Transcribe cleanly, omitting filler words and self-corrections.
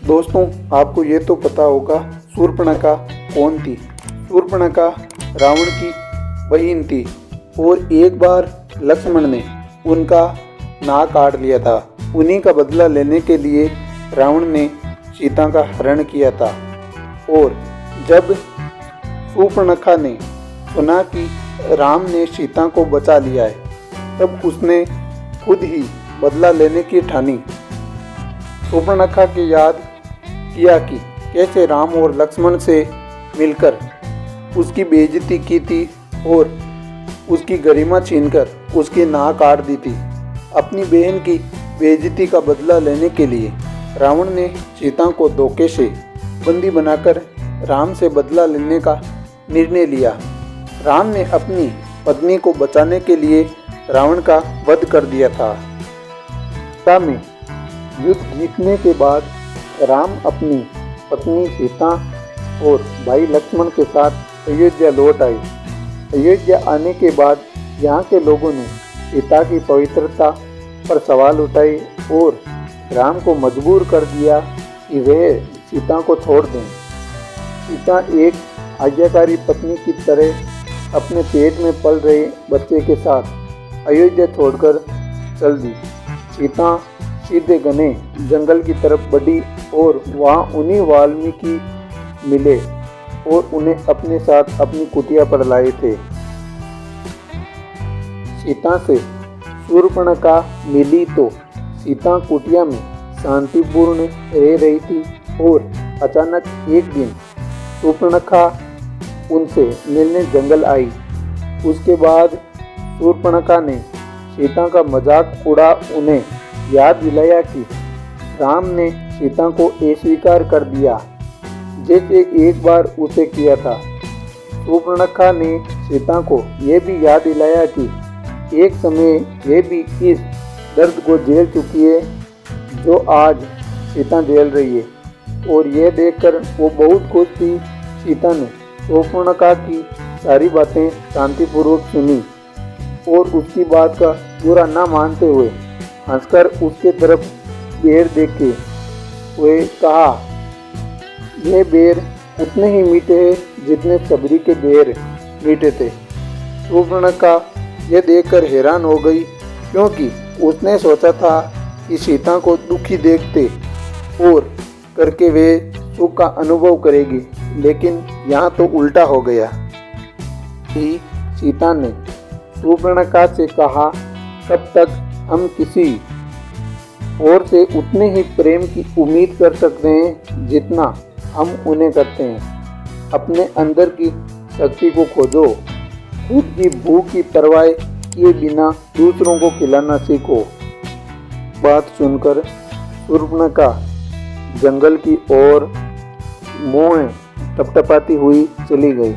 दोस्तों, आपको ये तो पता होगा शूर्पणखा कौन थी। शूर्पणखा रावण की बहन थी और एक बार लक्ष्मण ने उनका नाक काट लिया था। उन्हीं का बदला लेने के लिए रावण ने सीता का हरण किया था। और जब शूर्पणखा ने सुना कि राम ने सीता को बचा लिया है, तब उसने खुद ही बदला लेने की ठानी। शूर्पणखा की याद किया कि कैसे राम और लक्ष्मण से मिलकर उसकी बेइज्जती की थी और उसकी गरिमा छीनकर उसकी नाक काट दी थी। अपनी बहन की बेइज्जती का बदला लेने के लिए रावण ने सीता को धोखे से बंदी बनाकर राम से बदला लेने का निर्णय लिया। राम ने अपनी पत्नी को बचाने के लिए रावण का वध कर दिया था। सीता में युद्ध जीतने के बाद राम अपनी पत्नी सीता और भाई लक्ष्मण के साथ अयोध्या लौट आए। अयोध्या आने के बाद यहाँ के लोगों ने सीता की पवित्रता पर सवाल उठाए और राम को मजबूर कर दिया कि वे सीता को छोड़ दें। सीता एक आज्ञाकारी पत्नी की तरह अपने पेट में पल रहे बच्चे के साथ अयोध्या छोड़कर चल दी। सीता सीधे घने जंगल की तरफ बढ़ी और वहाँ उन्हीं वाल्मीकि मिले और उन्हें अपने साथ अपनी कुटिया पर लाए थे। सीता से शूर्पणखा मिली तो सीता कुटिया में शांतिपूर्ण रह रही थी और अचानक एक दिन शूर्पणखा उनसे मिलने जंगल आई। उसके बाद शूर्पणखा ने सीता का मजाक उड़ा उन्हें याद दिलाया कि राम ने सीता को अस्वीकार कर दिया जैसे एक बार उसे किया था। शूर्पणखा ने सीता को यह भी याद दिलाया कि एक समय वे भी इस दर्द को झेल चुकी है जो आज सीता झेल रही है। और यह देखकर वो बहुत खुश थी। सीता ने शूर्पणखा की सारी बातें शांतिपूर्वक सुनी और उसकी बात का बुरा न मानते हुए हंसकर उसके तरफ बेर देखे हुए कहा, यह बेर उतने ही मीठे हैं जितने सबरी के बेर मीठे थे। शूर्पणखा यह देखकर हैरान हो गई क्योंकि उसने सोचा था कि सीता को दुखी देखते और करके वे सुख का अनुभव करेगी, लेकिन यहाँ तो उल्टा हो गया। सीता ने शूर्पणखा से कहा, कब तक हम किसी और से उतने ही प्रेम की उम्मीद कर सकते हैं जितना हम उन्हें करते हैं। अपने अंदर की शक्ति को खोजो, खुद की भूख की परवाह किए बिना दूसरों को खिलाना सीखो। बात सुनकर शूर्पणखा जंगल की ओर मुंह टपटपाती हुई चली गई।